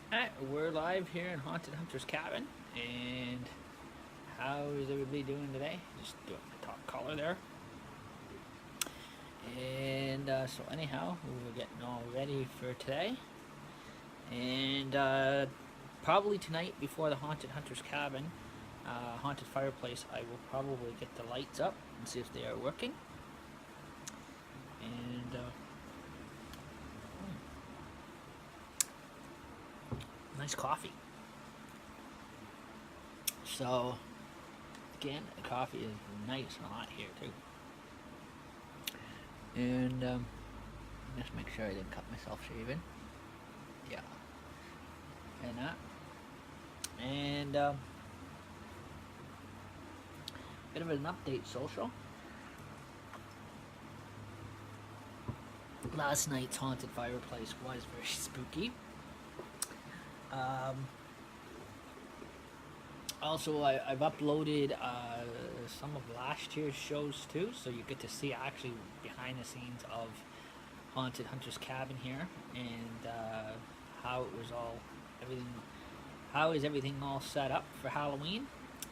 Alright, we're live here in Haunted Hunter's Cabin, and how is everybody doing today? Just doing my top color there. And so anyhow, we're getting all ready for today. And probably tonight before the Haunted Hunter's Cabin, Haunted Fireplace, I will probably get the lights up and see if they are working. And nice coffee. So again, the coffee is nice and hot here too. And just make sure I didn't cut myself shaving. Yeah. And that. And bit of an update social. Last night's Haunted Fireplace was very spooky. Also, I've uploaded some of last year's shows too, so you get to see actually behind the scenes of Haunted Hunter's Cabin here, and how it was all, everything, how is everything all set up for Halloween.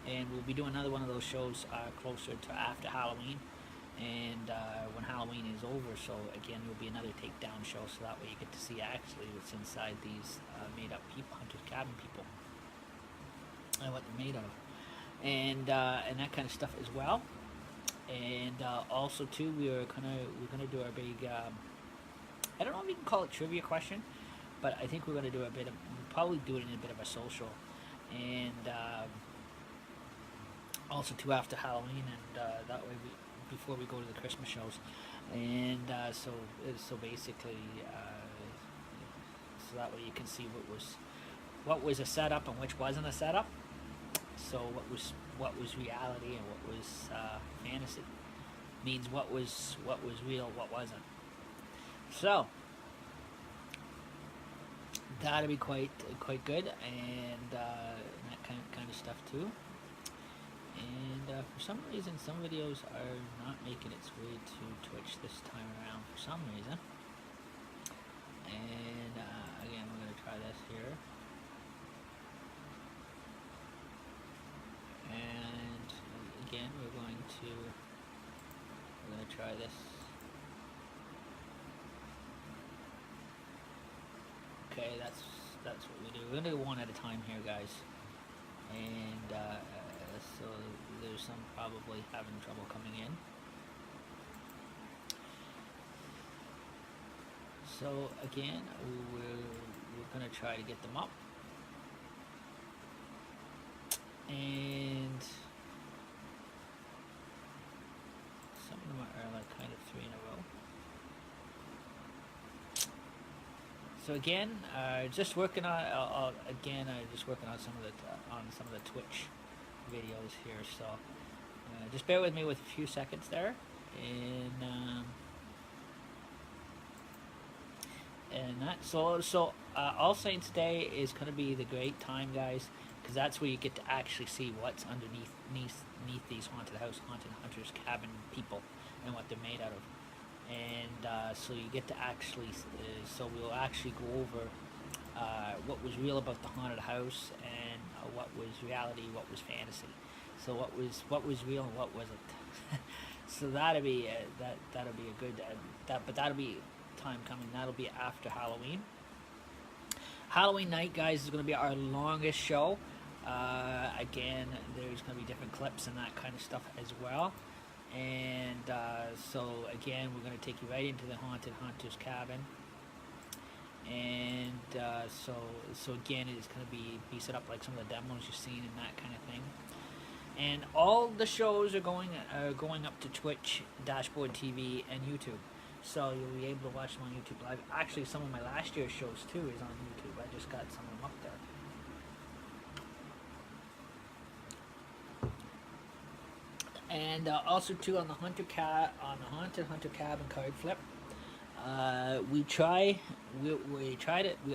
And we'll be doing another one of those shows closer to after Halloween, and when Halloween is over. So again, there will be another takedown show, so that way you get to see actually what's inside these made-up people, Hunter's Cabin people, and what they're made of, and that kind of stuff as well. And also too, we're gonna do our big. I don't know if you can call it trivia question, but I think we're gonna do a bit of, probably do it in a bit of a social, and also too after Halloween, and that way we, before we go to the Christmas shows, and so basically, so that way you can see what was a setup and which wasn't a setup. So what was reality and what was fantasy, means what was real, what wasn't. So that'll be quite good, and that kind of stuff too. And for some reason, some videos are not making its way to Twitch this time around for some reason. And again, we're gonna try this here. And again, we're going to try this. Okay, that's what we do. We're gonna do one at a time here, guys. And so there's some probably having trouble coming in. So again, we're gonna try to get them up. And some of them are like kind of three in a row. So again, just working on just working on some of the Twitch videos here. So just bear with me with a few seconds there, and that. So All Saints Day is going to be the great time, guys, because that's where you get to actually see what's underneath these haunted hunters cabin people, and what they're made out of. And so you get to actually, so we'll actually go over what was real about the haunted house, and what was reality, what was fantasy. So what was real and what wasn't. So that'll be that'll be a good but that'll be time coming. That'll be after Halloween. Halloween night, guys, is going to be our longest show. Again, there's going to be different clips and that kind of stuff as well. And so again, we're going to take you right into the Haunted Hunter's Cabin. And so again, it's going to be set up like some of the demos you've seen and that kind of thing. And all the shows are going up to Twitch, Dashboard TV, and YouTube. So you'll be able to watch them on YouTube Live. Actually, some of my last year's shows too is on YouTube. I just got some of them up there. And also too, on the Haunted Hunter Cabin card flip, we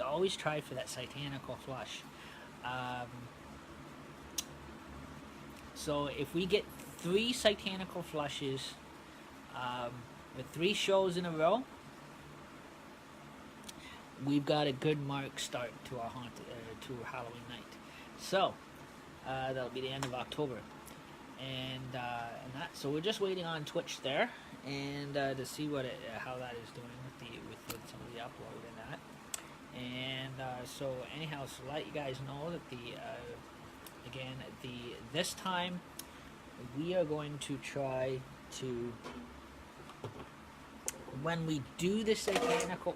always try for that Satanical flush. So if we get 3 Satanical flushes with 3 shows in a row, we've got a good mark start to our to Halloween night. So that'll be the end of October, and that. So we're just waiting on Twitch there, and to see how that is doing with some of the upload and that. And so anyhow, so let you guys know that this time we are going to try to, when we do the satanical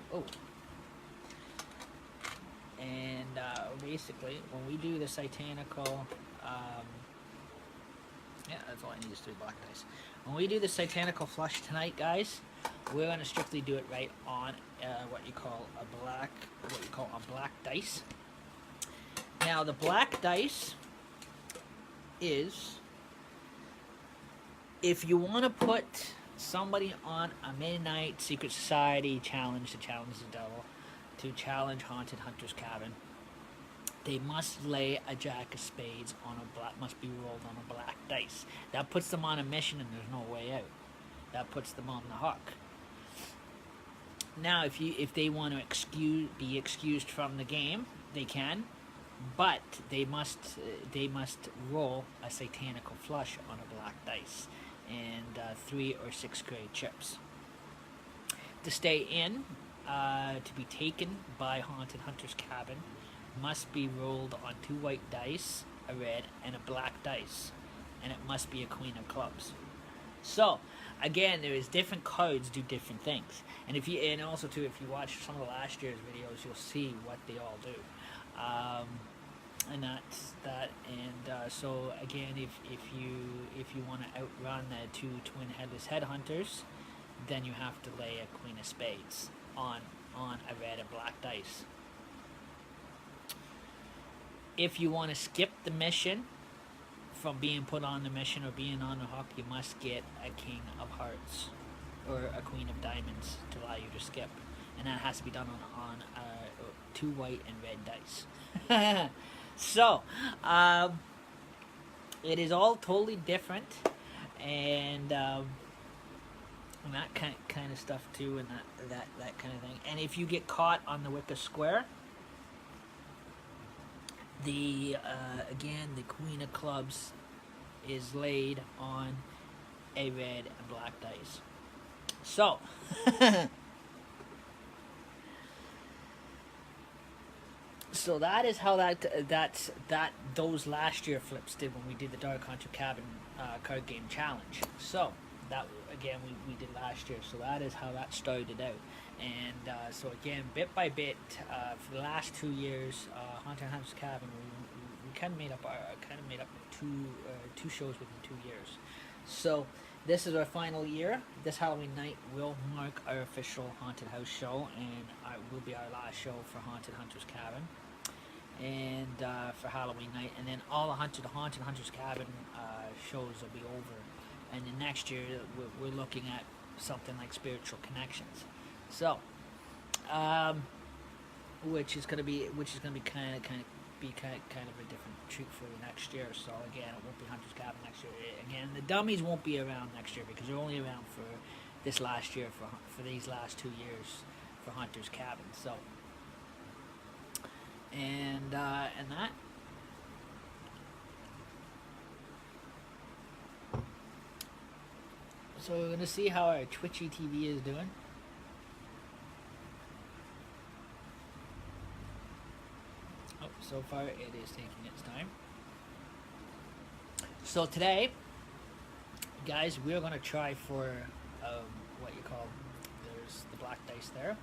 and basically when we do the satanical yeah, that's all I need is 3 black dice. When we do the satanical flush tonight, guys, we're going to strictly do it right on what you call a black dice. Now the black dice is, if you want to put somebody on a midnight secret society challenge to challenge the devil, to challenge Haunted Hunter's Cabin, they must lay a jack of spades on must be rolled on a black dice. That puts them on a mission and there's no way out. That puts them on the hook. Now, if they want to be excused from the game, they can, but they must roll a satanical flush on a black dice and 3 or 6 grade chips. To stay in, to be taken by Haunted Hunter's Cabin, must be rolled on 2 white dice, a red, and a black dice, and it must be a queen of clubs. So, again, there is different cards do different things, and also too, if you watch some of the last year's videos, you'll see what they all do, and that's that. And so again, if you want to outrun the 2 twin headless headhunters, then you have to lay a queen of spades on a red and black dice. If you want to skip the mission from being put on the mission or being on the hook, you must get a king of hearts or a queen of diamonds to allow you to skip, and that has to be done on 2 white and red dice. So it is all totally different, and that kind of stuff too, and that kind of thing. And if you get caught on the Wicca Square, again, the queen of clubs is laid on a red and black dice. So so that is how those last year flips did when we did the Dark Hunter Cabin card game challenge. So that again we did last year. So that is how that started out. And so again, bit by bit, for the last 2 years, Haunted Hunter's Cabin, we kind of made up two shows within 2 years. So this is our final year. This Halloween night will mark our official Haunted House show, and it will be our last show for Haunted Hunter's Cabin, and for Halloween night. And then all the Haunted Hunter's Cabin shows will be over. And then next year we're looking at something like Spiritual Connections. So, which is gonna be kind of a different treat for you next year. So again, it won't be Hunter's Cabin next year. Again, the dummies won't be around next year because they're only around for this last year for these last 2 years for Hunter's Cabin. So, and that. So we're gonna see how our Twitchy TV is doing. Oh, so far it is taking its time. So today, guys, we're gonna try for what you call, there's the black dice there.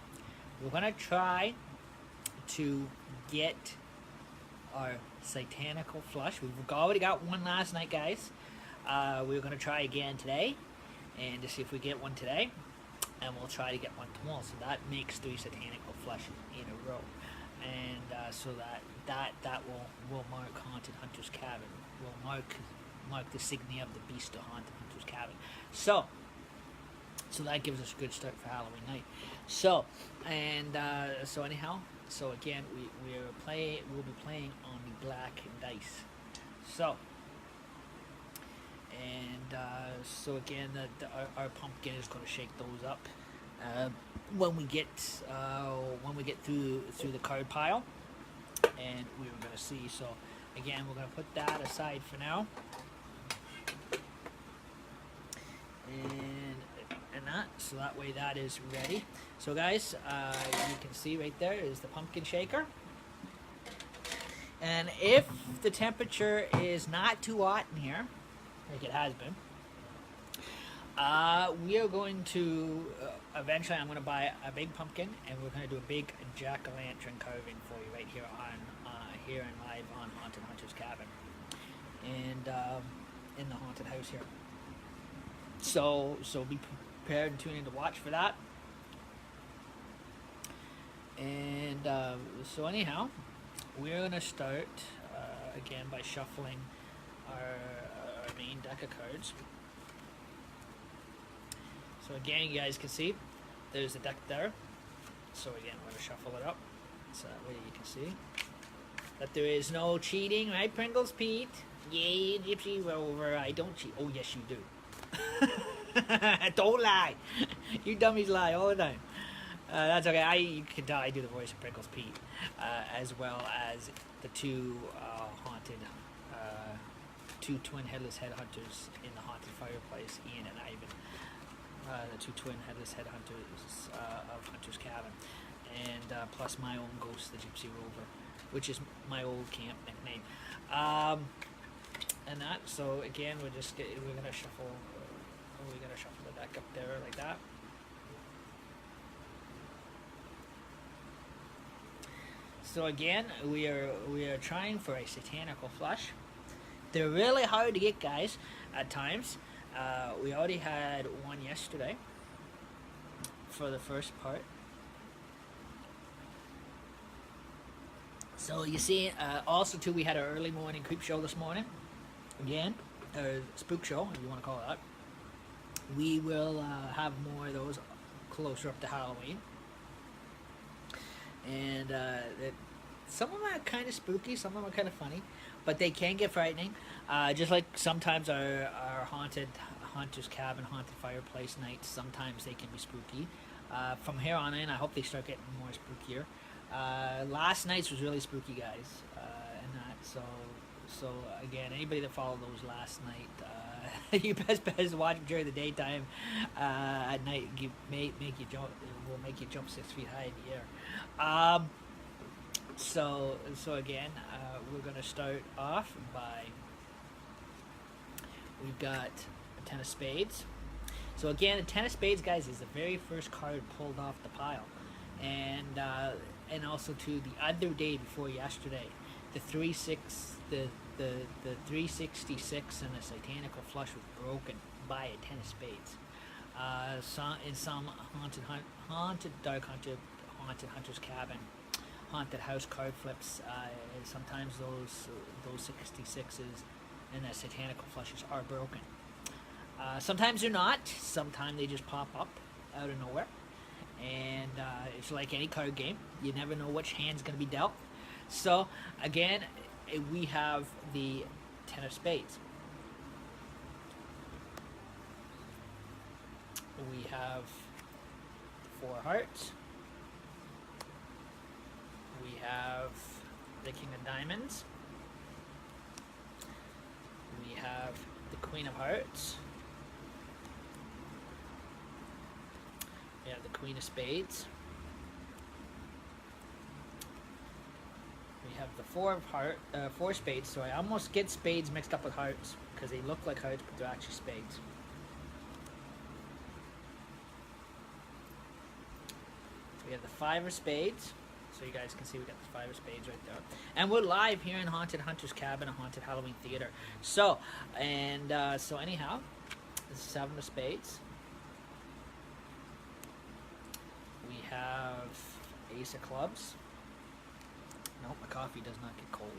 We're gonna try to get our satanical flush. We've already got one last night, guys. We're gonna try again today, and to see if we get one today, and we'll try to get one tomorrow. So that makes 3 satanical flushes in a row, and so that will mark Haunted Hunter's Cabin. Will mark the signia of the beast of Haunted Hunter's Cabin. So that gives us a good start for Halloween night. So so anyhow, so again we'll be playing on the black dice. So. And so again, our pumpkin is going to shake those up uh, when we get through the card pile, and we were going to see. So again, we're going to put that aside for now, and that, so that way that is ready. So guys, you can see right there is the pumpkin shaker. And if the temperature is not too hot in here, like it has been, we are going to, eventually I'm going to buy a big pumpkin, and we're going to do a big jack-o'-lantern carving for you right here on, here and live on Haunted Hunter's Cabin. And, in the haunted house here. So be prepared and tune in to watch for that. And, so anyhow, we're going to start, again, by shuffling our main deck of cards. So again, you guys can see, there's the deck there. So again, we're going to shuffle it up, so that way you can see that there is no cheating, right, Pringles Pete? Yay, Gypsy Rover, I don't cheat. Oh, yes, you do. Don't lie. You dummies lie all the time. That's okay. You can tell I do the voice of Pringles Pete, as well as the two haunted, two twin headless headhunters in the haunted fireplace, Ian and Ivan. The two twin headless headhunters of Hunter's Cabin, and plus my own ghost, the Gypsy Rover, which is my old camp nickname. And that. So again, we're gonna shuffle. We're gonna shuffle the deck up there like that. So again, we are trying for a satanical flush. They're really hard to get, guys, at times. We already had one yesterday for the first part. So you see, also too, we had an early morning creep show this morning. Again, spook show, if you want to call it that. We will have more of those closer up to Halloween. And some of them are kind of spooky, some of them are kind of funny, but they can get frightening. Just like sometimes our haunted Hunter's Cabin, haunted fireplace nights, sometimes they can be spooky. From here on in, I hope they start getting more spookier. Last night's was really spooky, guys, and that. So again, anybody that followed those last night, you best watch them during the daytime. At night, make you jump. It will make you jump 6 feet high in the air. So again, we're gonna start off by, we've got a 10 of spades. So again, the 10 of spades, guys, is the very first card pulled off the pile, and also to the other day before yesterday, the 366 and the satanical flush was broken by a 10 of spades. In some haunted dark hunter, haunted Hunter's Cabin, haunted house card flips, sometimes those 66s and the satanical flushes are broken. Sometimes they're not. Sometimes they just pop up out of nowhere. And it's like any card game. You never know which hand's going to be dealt. So, again, we have the 10 of spades. We have 4 hearts. We have the King of Diamonds. We have the Queen of Hearts. We have the Queen of Spades. We have the four spades. So I almost get spades mixed up with hearts because they look like hearts, but they're actually spades. We have the 5 of spades. So you guys can see we got the 5 of spades right there. And we're live here in Haunted Hunter's Cabin, a haunted Halloween theater. So, so anyhow, the 7 of spades. We have Ace of clubs. Nope, my coffee does not get cold.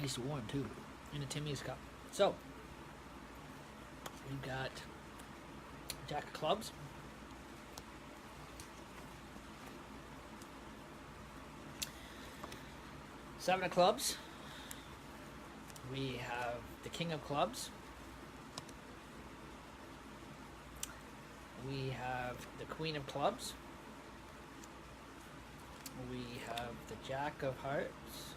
Nice warm too, in a Timmy's cup. So, we've got Jack of clubs. Seven of clubs. We have the King of Clubs. We have the Queen of Clubs. We have the Jack of Hearts.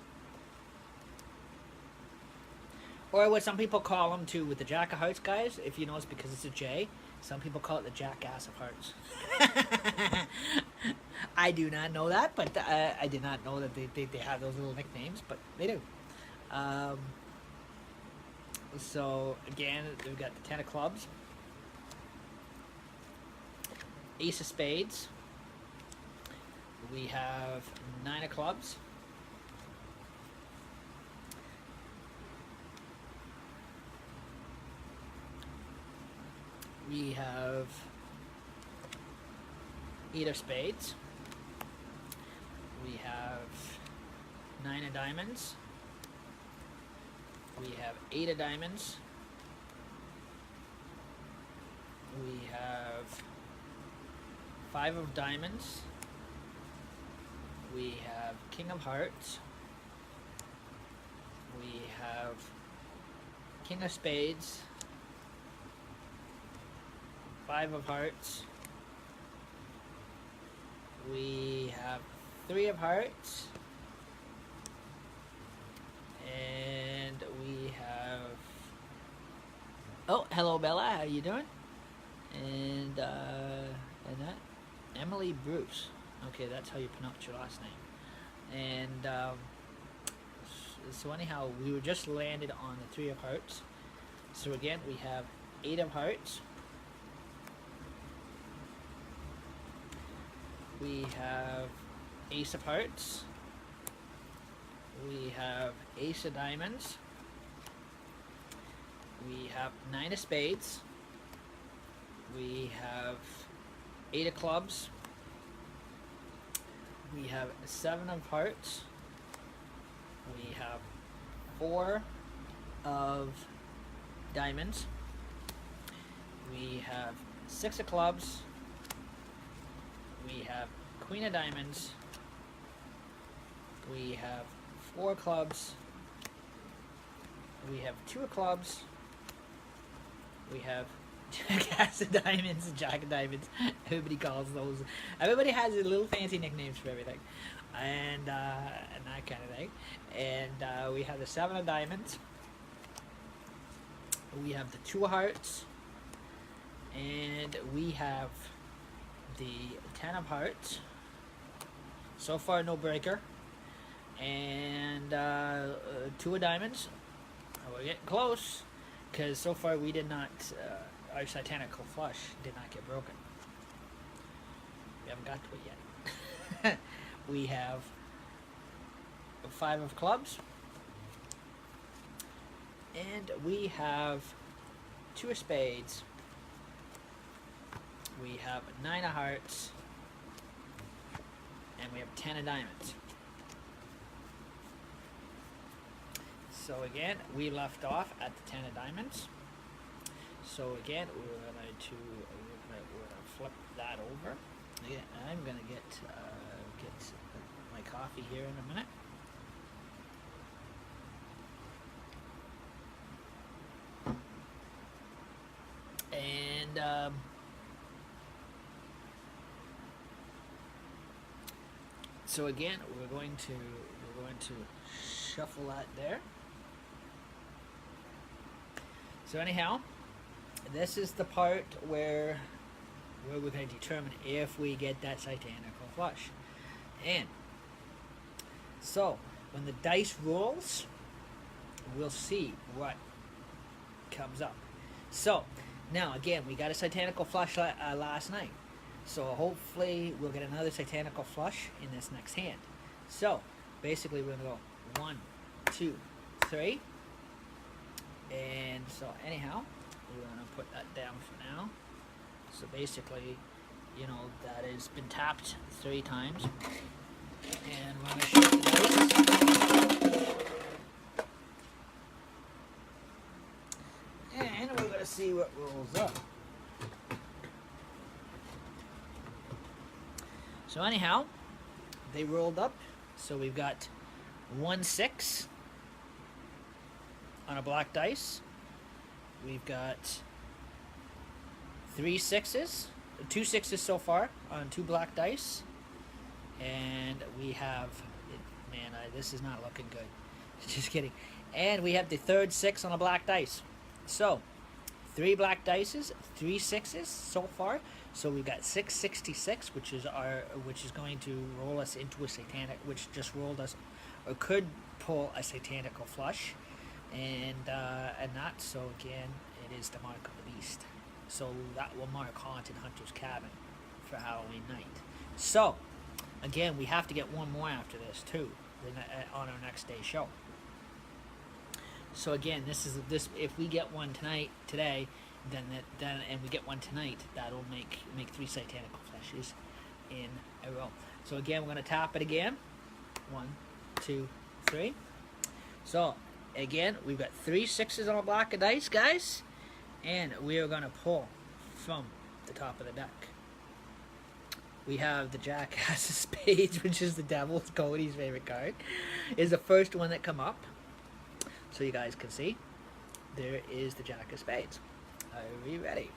Or what some people call them too with the Jack of Hearts, guys, if you know it's because it's a J, some people call it the Jackass of Hearts. I do not know that, but I did not know that they have those little nicknames, but they do. So again, we've got the 10 of Clubs, Ace of Spades, we have 9 of Clubs, we have 8 of Spades, we have 9 of Diamonds, we have 8 of Diamonds, we have 5 of Diamonds, we have King of Hearts, we have King of Spades, 5 of Hearts, we have 3 of Hearts, and we have, oh, hello Bella, how you doing? And that Emily Bruce. Okay, that's how you pronounce your last name. And so anyhow, we were just landed on the 3 of Hearts. So again, we have 8 of Hearts. We have Ace of Hearts. We have Ace of Diamonds. We have 9 of Spades. We have 8 of Clubs. We have 7 of Hearts. We have 4 of Diamonds. We have 6 of Clubs. We have Queen of Diamonds. We have 4 Clubs. We have 2 of Clubs. We have Jackass of Diamonds and Jack of Diamonds. Everybody calls those. Everybody has little fancy nicknames for everything, and that kind of thing. And we have the 7 of Diamonds. We have the 2 of Hearts, and we have the 10 of Hearts. So far, no breaker. And 2 of Diamonds. We're getting close, because so far we did not. Our Satanical Flush did not get broken. We haven't got to it yet. We have 5 of Clubs. And we have 2 of Spades. We have 9 of Hearts. And we have 10 of Diamonds. So again, we left off at the 10 of Diamonds. So again, we're gonna flip that over. Yeah, I'm gonna get my coffee here in a minute. And so again, we're going to shuffle that there. So anyhow, this is the part where we're going to determine if we get that Satanical Flush. And so when the dice rolls, we'll see what comes up. So now again, we got a Satanical Flush last night, so hopefully we'll get another Satanical Flush in this next hand. So basically we're gonna go 1, 2, 3, and so anyhow, we're gonna put that down for now. So basically, you know, that has been tapped 3 times, and we're gonna shoot the dice, and we're gonna see what rolls up. So anyhow, they rolled up. So we've got 1 6, on a black dice. We've got 3 6s, 2 6s so far on 2 black dice, and we have, man, this is not looking good. Just kidding. And we have the third 6 on a black dice. So 3 black dices, 3 6s so far. So we've got 666, which is going to roll us into a satanic, which just rolled us, or could pull a satanical flush, and that. So again, it is the mark of the beast. So that will mark Haunted Hunter's Cabin for Halloween night. So again, we have to get one more after this too, on our next day show. So again, this. If we get one today, then and we get one tonight, that'll make 3 satanical flashes in a row. So again, we're gonna tap it again. 1, 2, 3. So again, we've got 3 6s on a block of dice, guys, and we are gonna pull from the top of the deck. We have the Jackass of Spades, which is the Devil's Cody's favorite card, is the first one that come up. So you guys can see, there is the Jack of Spades. Are we ready?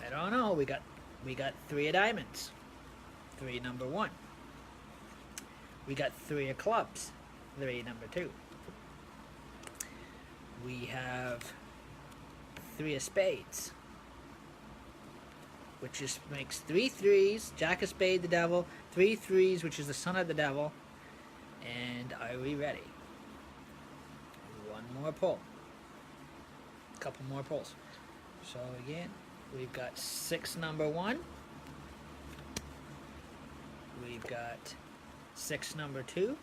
I don't know. We got 3 of diamonds. 3 number 1. We got 3 of clubs. 3 number 2. We have 3 of spades, which just makes 3 3s. Jack of Spades, the devil. 3 3s, which is the son of the devil. And are we ready? One more pull. Couple more pulls. So again, we've got 6 number 1. We've got 6 number 2.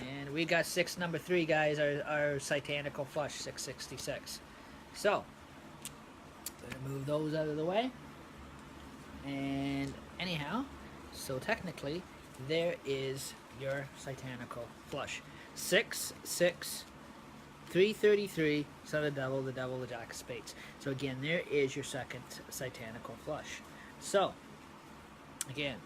And we got 6 number 3, guys, our satanical flush, 666. So, I'm going to move those out of the way. And anyhow, so technically, there is your satanical flush. 6 6 333, son of the devil, the Jack of Spades. So again, there is your second satanical flush. So again,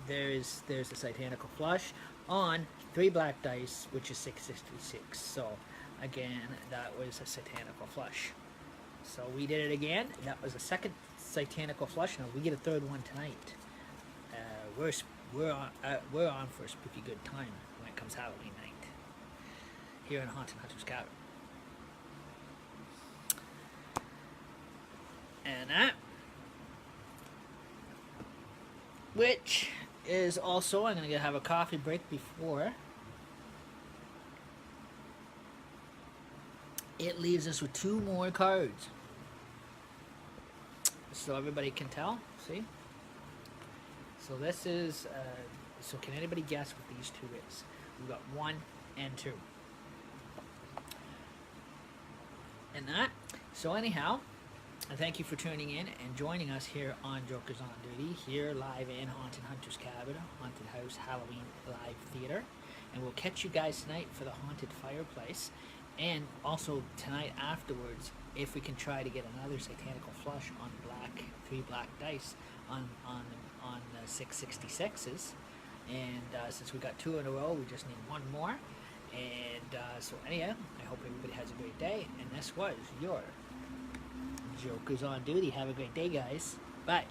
there's a satanical flush on 3 black dice, which is 666. So again, that was a satanical flush. So we did it again. That was a second satanical flush. Now we get a third one tonight. We're on for a spooky good time when it comes Halloween night here in Haunted Hunter's Cabin. And that, which is also, I'm going to have a coffee break before. It leaves us with 2 more cards. So everybody can tell, see? So this is, so can anybody guess what these 2 is? We've got 1 and 2. And that. So anyhow, I thank you for tuning in and joining us here on Jokers on Duty, here live in Haunted Hunter's Cabin, Haunted House Halloween Live Theater. And we'll catch you guys tonight for the Haunted Fireplace. And also tonight afterwards, if we can try to get another satanical flush on 3 black dice on the 666s. And since we got 2 in a row, we just need 1 more. And so anyhow, I hope everybody has a great day. And this was your Jokers on Duty. Have a great day, guys. Bye.